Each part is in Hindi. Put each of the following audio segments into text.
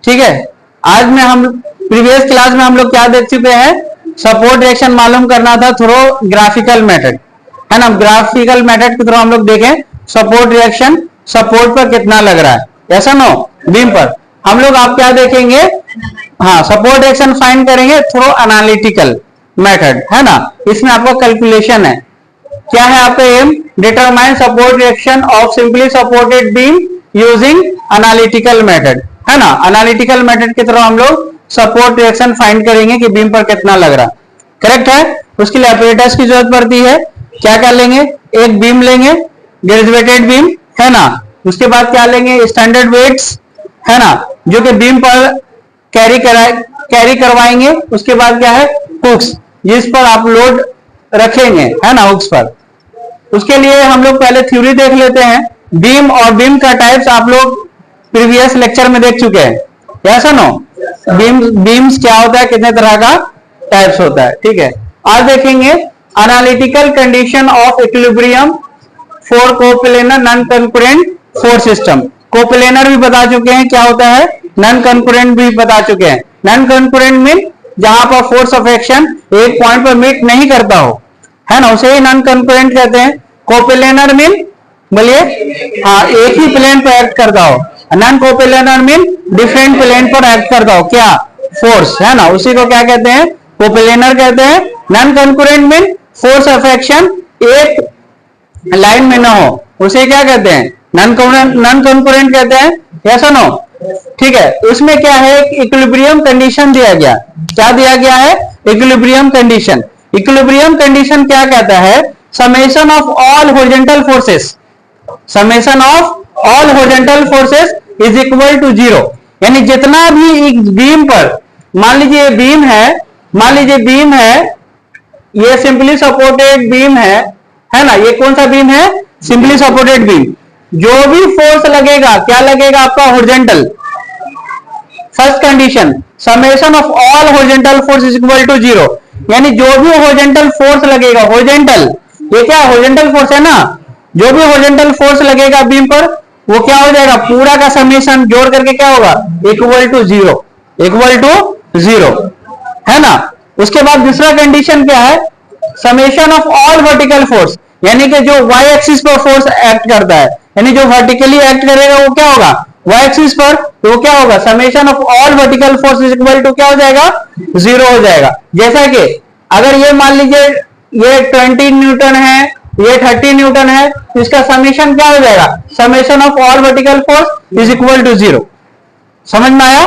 ठीक है, आज में हम प्रीवियस क्लास में हम लोग क्या देख चुके हैं, सपोर्ट रिएक्शन मालूम करना था थ्रू ग्राफिकल मेथड, है ना। ग्राफिकल मेथड के थ्रू हम लोग देखें सपोर्ट रिएक्शन, सपोर्ट पर कितना लग रहा है, ऐसा नो बीम पर। हम लोग आप क्या देखेंगे, हाँ सपोर्ट रिएक्शन फाइंड करेंगे थ्रू एनालिटिकल मेथड, है ना। इसमें आपका कैलकुलेशन है, क्या है आपका aim, determine support reaction of simply supported beam using analytical method, है ना। एनालिटिकल मेथड के थ्रू हम लोग सपोर्ट रिएक्शन फाइंड करेंगे कि बीम पर कितना लग रहा, करेक्ट है। उसके लिए ऑपरेटर्स की जरूरत पड़ती है, क्या क्या लेंगे, एक बीम लेंगे ग्रेजुएटेड बीम, है ना। उसके बाद क्या लेंगे, स्टैंडर्ड वेट्स, है ना, जो कि बीम पर कैरी करवाएंगे। उसके बाद क्या है, हुक्स, जिस पर आप लोड रखेंगे, है ना, हुक्स पर। उसके लिए हम लोग पहले थ्योरी देख लेते हैं। बीम और बीम का टाइप्स आप लोग प्रीवियस लेक्चर में देख चुके हैं, ऐसा नो। बीम्स क्या होता है, कितने तरह का टाइप्स होता है, ठीक है। आज देखेंगे analytical condition of equilibrium for coplanar non concurrent force system. Coplanar भी बता चुके हैं क्या होता है, नॉन कंकरेंट भी बता चुके हैं। नॉन कंकरेंट मीन जहां पर फोर्स ऑफ एक्शन एक पॉइंट पर मीट नहीं करता हो, है ना, उसे ही नॉन कंकरेंट कहते हैं। कोप्लेनर मीन बोलिए, हाँ एक ही प्लेन पर एक्ट करता हो। Non coplanar mean different plane पर एक्ट करता हो, क्या, फोर्स, है ना, उसी को क्या कहते हैं, कोप्लेनर कहते हैं। Non concurrent mean force of action एक लाइन में ना हो, उसे क्या कहते हैं, नॉन कंकरेंट कहते हैं, ऐसा नो, ठीक है। उसमें क्या है, इक्विलिब्रियम कंडीशन दिया गया, क्या दिया गया है, इक्विलिब्रियम कंडीशन। इक्विलिब्रियम कंडीशन क्या कहता है, summation of all horizontal forces, summation of all horizontal forces is equal to zero. यानी जितना भी एक बीम पर, मान लीजिए बीम है, मान लीजिए बीम है, ये सिंपली सपोर्टेड बीम है ना, ये कौन सा बीम है, सिंपली सपोर्टेड बीम। जो भी फोर्स लगेगा, क्या लगेगा आपका, horizontal. First condition, summation of all horizontal force is equal to zero. यानी जो भी हॉरिजॉन्टल फोर्स लगेगा, हॉरिजॉन्टल, ये क्या हॉरिजॉन्टल फोर्स है ना, जो भी हॉरिजॉन्टल फोर्स लगेगा बीम पर, वो क्या हो जाएगा, पूरा का समेशन जोड़ करके क्या होगा, equal to zero, equal to zero, है ना। उसके बाद दूसरा कंडीशन क्या है, summation of all vertical force, यानी कि जो वाई एक्सिस पर फोर्स एक्ट करता है, यानी जो वर्टिकली एक्ट करेगा वो क्या होगा, वाई एक्सिस पर, तो वो क्या होगा, summation of all vertical force is equal to क्या हो जाएगा, जीरो हो जाएगा। जैसा कि अगर ये मान लीजिए ये 20 न्यूटन है, ये 30 न्यूटन है, तो इसका समेशन क्या हो जाएगा, summation of all vertical force is equal to zero. समझ में आया,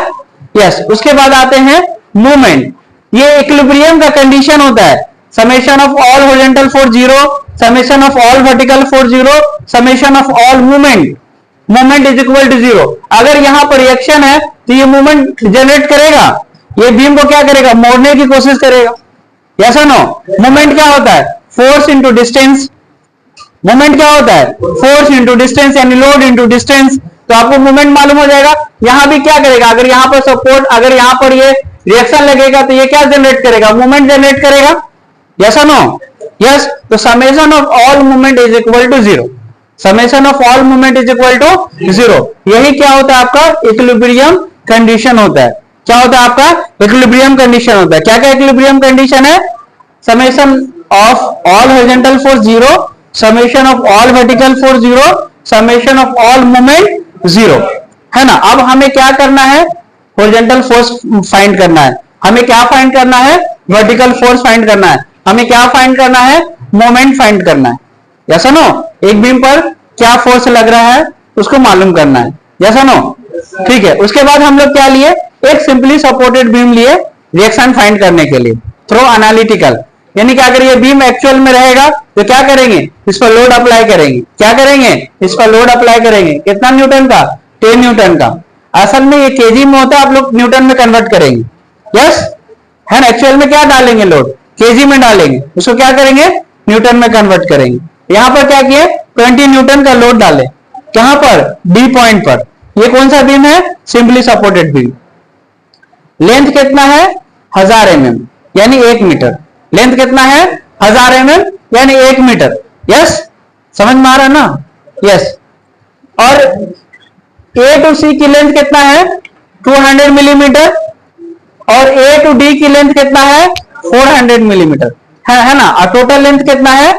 यस। उसके बाद आते हैं मूवमेंट, ये इक्विलिब्रियम का कंडीशन होता है, summation of all horizontal force zero, summation of all vertical force zero, summation of all movement, movement is equal to zero. अगर यहां पर रिएक्शन है तो ये मूवमेंट जनरेट करेगा, ये बीम को क्या करेगा, मोड़ने की कोशिश करेगा, ऐसा नो। मूवमेंट क्या होता है, फोर्स इंटू डिस्टेंस, मूवमेंट क्या होता है, फोर्स इंटू डिस्टेंस, यानी लोड इंटू डिस्टेंस। तो आपको मूवमेंट मालूम हो जाएगा। यहां भी क्या करेगा, अगर यहां पर सपोर्ट, अगर यहां पर ये रिएक्शन लगेगा तो ये क्या जनरेट करेगा, मूवमेंट जनरेट करेगा, यस नो, यस। तो summation of all movement is equal to zero, summation of all movement is equal to zero. यही क्या होता है आपका इक्विलिब्रियम कंडीशन होता है। क्या होता है आपका, इक्विलिब्रियम कंडीशन होता है। क्या क्या इक्विलिब्रियम कंडीशन है, summation of all horizontal force zero, summation of all vertical force zero, summation of all movement zero, है ना। अब हमें क्या करना है, हॉरिजॉन्टल फोर्स फाइंड करना है, हमें क्या फाइंड करना है, वर्टिकल फोर्स फाइंड करना है, हमें क्या फाइंड करना है, मोमेंट फाइंड करना है, ऐसा नो। एक बीम पर क्या फोर्स लग रहा है उसको मालूम करना है, जैसा नो, ठीक है। उसके बाद हम लोग क्या लिए, एक सिंपली सपोर्टेड बीम लिए रिएक्शन फाइंड करने के लिए थ्रू एनालिटिकल। यानी कि अगर ये बीम एक्चुअल में रहेगा तो क्या करेंगे, इस पर लोड अप्लाई करेंगे, क्या करेंगे, इस पर लोड अप्लाई करेंगे, कितना न्यूटन का, 10 न्यूटन का। असल में ये केजी में होता है, आप लोग न्यूटन में कन्वर्ट करेंगे, यस, है ना। एक्चुअल में क्या डालेंगे, लोड केजी में डालेंगे, उसको क्या करेंगे, न्यूटन में कन्वर्ट करेंगे। यहां पर क्या किए, 20 न्यूटन का लोड डाले, कहां पर, डी पॉइंट पर। ये कौन सा बीम है, सिंपली सपोर्टेड बीम। लेंथ कितना है, 1000 mm, यानी 1 मीटर। लेंथ कितना है, 1000 mm, यानी 1 मीटर, यस। समझ में आ रहा है ना, यस। और ए टू सी की लेंथ कितना है, 200 मिलीमीटर, और ए टू डी की लेंथ कितना है 400 मिलीमीटर है ना, और टोटल लेंथ कितना है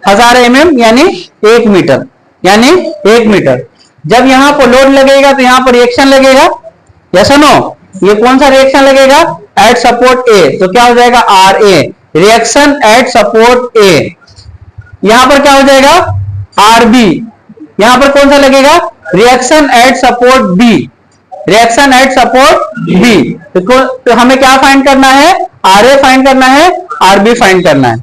1000 mm यानी 1 मीटर, यानी 1 मीटर। जब यहां पर लोड लगेगा तो यहां पर रिएक्शन लगेगा, यस और नो? ये कौन सा रिएक्शन लगेगा एट सपोर्ट ए, तो क्या हो जाएगा R A, reaction at support A. यहां पर क्या हो जाएगा आर बी, यहां पर कौन सा लगेगा reaction at support B, reaction at support B. तो हमें क्या फाइंड करना है आर ए फाइंड करना है, आर बी फाइंड करना है।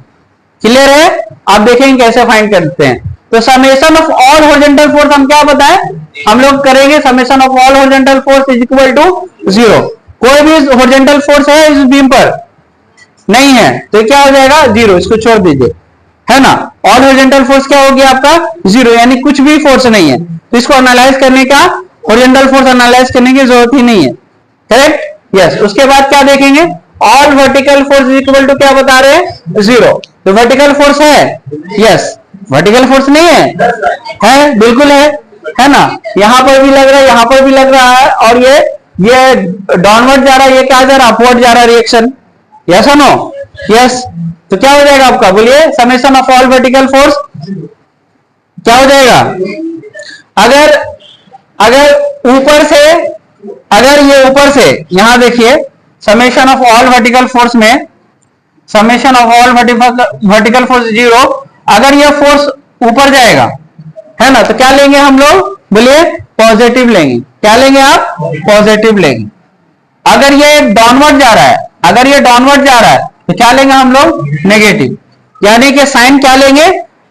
क्लियर है? आप देखेंगे कैसे फाइंड करते हैं। तो summation of all horizontal force हम क्या बताएं, हम लोग करेंगे summation of all horizontal force is equal to 0। कोई भी हॉरिजॉन्टल फोर्स है इस बीम पर नहीं है तो क्या हो जाएगा 0, इसको छोड़ दीजिए, है ना। ऑल हॉरिजॉन्टल फोर्स क्या हो गया आपका 0, यानी कुछ भी फोर्स नहीं है, तो इसको एनालाइज करने का हॉरिजॉन्टल फोर्स एनालाइज करने की जरूरत ही नहीं है, करेक्ट? यस। उसके बाद क्या देखेंगे all vertical force equal to क्या बता रहे हैं 0। तो वर्टिकल फोर्स है, यस। वर्टिकल फोर्स नहीं है बिल्कुल है ना। यहां पर भी लग रहा है, यहां पर भी लग रहा है, और ये डाउनवर्ड जा रहा है, ये क्या जा रहा है अपवर्ड जा रहा है रिएक्शन, यस और नो? यस। तो क्या हो जाएगा आपका बोलिए summation of all vertical force क्या हो जाएगा, अगर ऊपर से, अगर ये ऊपर से यहां देखिए summation of all vertical force में, summation of all vertical force 0, अगर ये फोर्स ऊपर जाएगा है ना तो क्या लेंगे हम लोग बोलिए पॉजिटिव लेंगे। क्या लेंगे आप पॉजिटिव लेंगे। अगर ये डाउनवर्ड जा रहा है, अगर ये डाउनवर्ड जा रहा है तो क्या लेंगे हम लोग नेगेटिव, यानी कि साइन क्या लेंगे,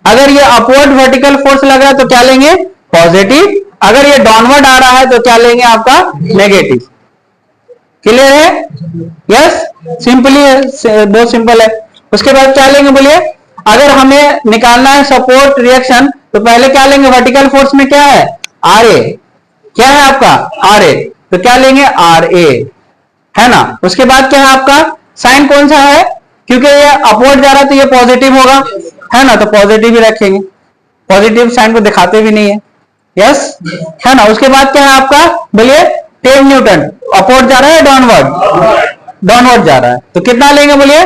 अगर ये अपवर्ड वर्टिकल फोर्स लग रहा है तो क्या लेंगे पॉजिटिव, अगर ये डाउनवर्ड आ रहा है तो क्या लेंगे आपका नेगेटिव। क्लियर है? यस, सिंपली है, बहुत सिंपल है। उसके बाद क्या लेंगे बोलिए, अगर हमें निकालना है सपोर्ट रिएक्शन तो पहले क्या लेंगे वर्टिकल फोर्स में क्या है आर ए, क्या है आपका आर ए, तो क्या लेंगे आर ए, है ना। उसके बाद क्या है आपका साइन कौन सा है, क्योंकि ये अपवर्ड जा रहा है तो ये पॉजिटिव होगा, है ना, तो पॉजिटिव ही रखेंगे, पॉजिटिव साइन को दिखाते भी नहीं है, यस, है ना। उसके बाद क्या है आपका बोलिए 10 न्यूटन, अपवर्ड जा रहा है डाउनवर्ड, डाउनवर्ड जा रहा है तो कितना लेंगे बोलिए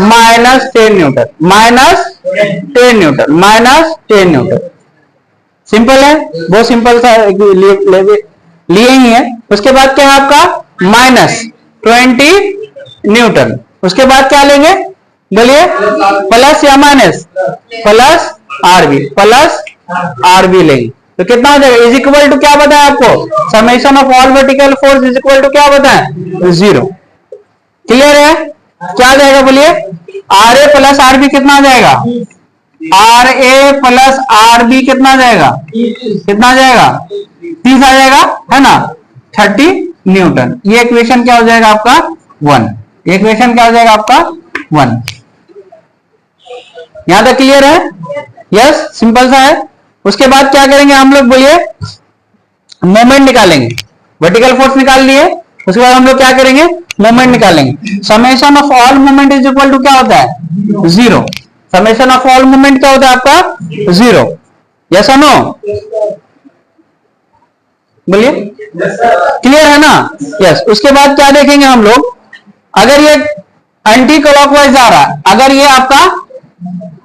-10 न्यूटन, -10 न्यूटन, -10 न्यूटन। सिंपल है, बहुत सिंपल सा लिए ही है। उसके बाद क्या है आपका -20 न्यूटन। उसके बाद क्या लेंगे बोलिए प्लस या minus, plus RB, plus RB लेंगे तो कितना हो जाएगा इज इक्वल टू क्या बताया आपको summation of all vertical force is equal to क्या बताया 0। क्लियर है? क्या आ जाएगा बोलिए R A plus R B कितना आ जाएगा, R A plus R B कितना आ जाएगा, कितना आ जाएगा 30 आ जाएगा, है ना, 30 न्यूटन। ये इक्वेशन क्या हो जाएगा आपका 1, ये इक्वेशन क्या हो जाएगा आपका 1। यहां तक क्लियर है? यस, सिंपल सा है। उसके बाद क्या करेंगे हम लोग बोलिए मोमेंट निकालेंगे, वर्टिकल फोर्स निकाल लिए, उसके बाद हम लोग क्या करेंगे मोमेंट निकालेंगे। Summation of all moment is equal to क्या होता है 0। समेशन ऑफ ऑल मोमेंट क्या होता है आपका 0, यस और नो बोलिए, क्लियर है ना? यस। उसके बाद क्या देखेंगे हम लोग, अगर ये एंटी क्लॉकवाइज जा रहा है, अगर ये आपका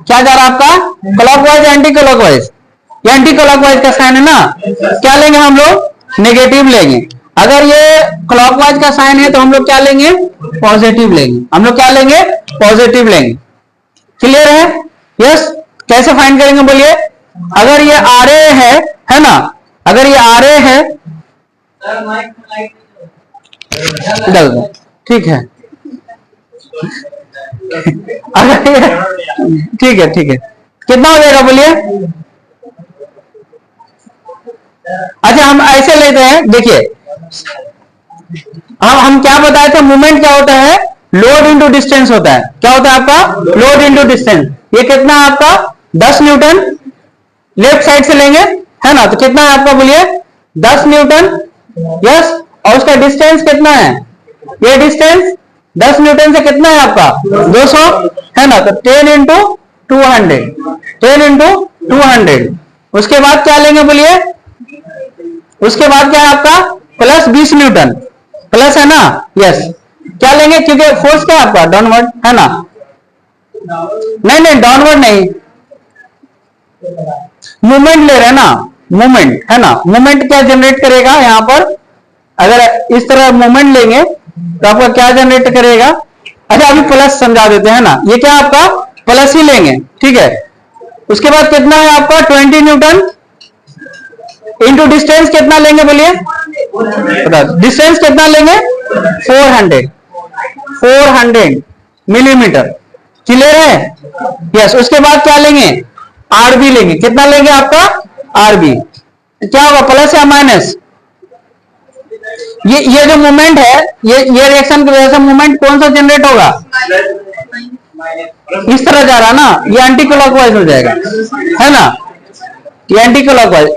क्या जा रहा है आपका क्लॉकवाइज एंटी क्लॉकवाइज, ये एंटी क्लॉकवाइज का साइन है ना, क्या लेंगे हम लोग नेगेटिव लेंगे। अगर ये क्लॉकवाइज का साइन है तो हम लोग क्या लेंगे पॉजिटिव लेंगे, हम लोग क्या लेंगे पॉजिटिव लेंगे। क्लियर है? यस। कैसे फाइंड करेंगे बोलिए, अगर ये आर ए है ना, अगर ये आर ए है ठीक है अगर ये ठीक है, ठीक है, कितना हो जाएगा बोलिए। अच्छा हम ऐसे लेते हैं, देखिए हम क्या बताए थे मूवमेंट क्या होता है लोड इंटू डिस्टेंस होता है। क्या होता है आपका लोड इंटू डिस्टेंस। ये कितना है आपका 10 न्यूटन, लेफ्ट साइड से लेंगे, है ना, तो कितना है आपका बोलिए 10 न्यूटन, यस। और उसका डिस्टेंस कितना है, ये डिस्टेंस 10 न्यूटन से कितना है आपका 200, है ना, तो 10 इंटू 200, 10 इंटू 200। उसके बाद क्या लेंगे बोलिए, उसके बाद क्या है आपका प्लस 20 न्यूटन, प्लस है ना, यस। क्या लेंगे, क्योंकि फोर्स क्या है आपका डाउनवर्ड है ना, नहीं नहीं डाउनवर्ड नहीं, मूवमेंट ले रहे हैं ना, मूवमेंट है ना, मूवमेंट क्या जनरेट करेगा यहां पर, अगर इस तरह मूवमेंट लेंगे तो आपका क्या जनरेट करेगा। अच्छा अभी प्लस समझा देते हैं ना, ये क्या आपका प्लस ही लेंगे, ठीक है। उसके बाद कितना है आपका 20 न्यूटन इंटू डिस्टेंस कितना लेंगे बोलिए, डिस्टेंस कितना लेंगे 400 मिलीमीटर, क्लियर है, यस। उसके बाद क्या लेंगे, आरबी लेंगे, कितना लेंगे आपका आरबी, क्या होगा प्लस या माइनस, ये जो मूवमेंट है, ये रिएक्शन की वजह से मूवमेंट कौन सा जनरेट होगा, इस तरह जा रहा ना, ये एंटी क्लॉकवाइज हो जाएगा है ना, ये एंटी क्लॉकवाइज,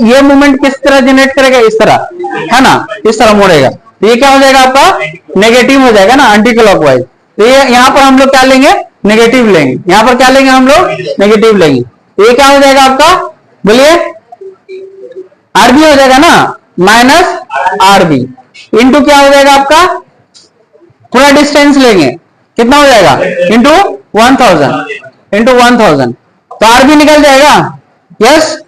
ये मूवमेंट किस तरह जनरेट करेगा, इस तरह है ना, इस तरह मोड़ेगा, तो ये क्या हो जाएगा आपका नेगेटिव हो जाएगा ना, एंटी क्लॉकवाइज। तो ये यहां पर हम लोग क्या लेंगे, नेगेटिव लेंगे, यहां पर क्या लेंगे हम लोग नेगेटिव लेंगे, तो ये क्या हो जाएगा आपका बोलिए, आरबी हो जाएगा ना, माइनस आरबी इंटू क्या हो जाएगा आपका, पूरा डिस्टेंस लेंगे कितना हो जाएगा इंटू 1000 तो आरबी निकल जाएगा, यस,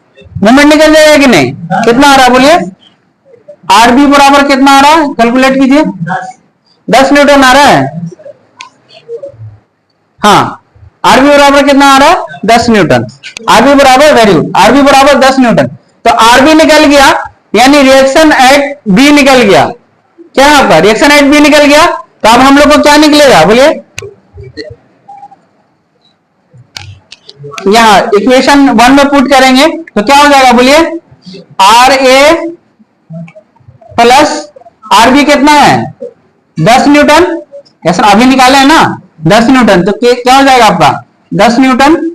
मूवमेंट निकल जाएगा कि नहीं, कितना आ रहा है बोलिए, आरबी बराबर कितना आ रहा है, कैलकुलेट कीजिए, 10 न्यूटन आ रहा है, हाँ आरबी बराबर कितना आ रहा है 10 न्यूटन, आरबी बराबर वेरी गुड, आरबी बराबर 10 न्यूटन, तो आरबी निकल गया, यानी रिएक्शन एट बी निकल गया, क्या है आपका रिएक्शन एट बी निकल गया, तो अब हम लोग को क्या निकलेगा बोलिए, यहां इक्वेशन 1 में पुट करेंगे तो क्या हो जाएगा बोलिए, आर ए प्लस आरबी कितना है 10 न्यूटन, ऐसा अभी निकाले है ना 10 न्यूटन, तो क्या हो जाएगा आपका 10 न्यूटन,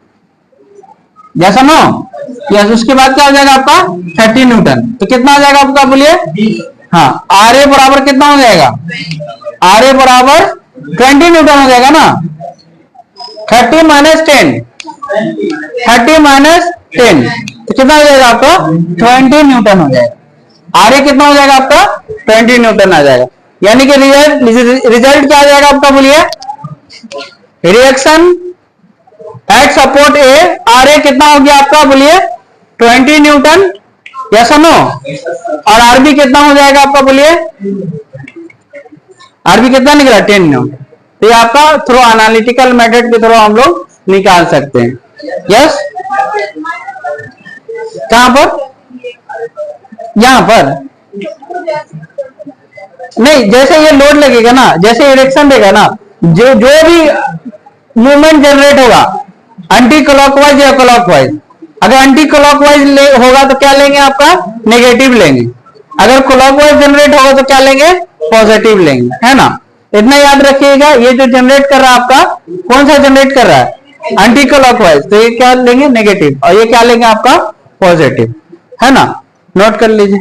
जैसा नो, यस। उसके बाद क्या हो जाएगा आपका 30 न्यूटन, तो कितना हो जाएगा आपका बोलिए, हाँ आर ए बराबर कितना हो जाएगा, आर ए बराबर 20 न्यूटन हो जाएगा ना, 30 माइनस 10 तो कितना हो जाएगा आपका 20 न्यूटन हो जाएगा, आर ए कितना हो जाएगा आपका 20 न्यूटन आ जाएगा, यानी कि रिजल्ट क्या आ जाएगा आपका बोलिए, reaction at support A, R A कितना हो गया आपका बोलिए 20 न्यूटन, यस नो, और आरबी कितना हो जाएगा आपका बोलिए, आरबी कितना निकला 10 न्यूटन, तो ये आपका थ्रू एनालिटिकल मेथड के थ्रू हम लोग निकाल सकते हैं, यस। कहां पर, यहां पर नहीं, जैसे ये लोड लगेगा ना, जैसे इरेक्शन देगा ना, जो भी मूवमेंट जनरेट होगा एंटी क्लॉकवाइज या क्लॉकवाइज, अगर एंटी क्लॉकवाइज होगा तो क्या लेंगे आपका नेगेटिव लेंगे, अगर क्लॉकवाइज जनरेट होगा तो क्या लेंगे पॉजिटिव लेंगे, है ना, इतना याद रखिएगा। ये जो जनरेट कर रहा है आपका, कौन सा जनरेट कर रहा है एंटी क्लॉकवाइज, तो ये क्या लेंगे नेगेटिव, और ये क्या लेंगे आपका पॉजिटिव, है ना, नोट कर लीजिए।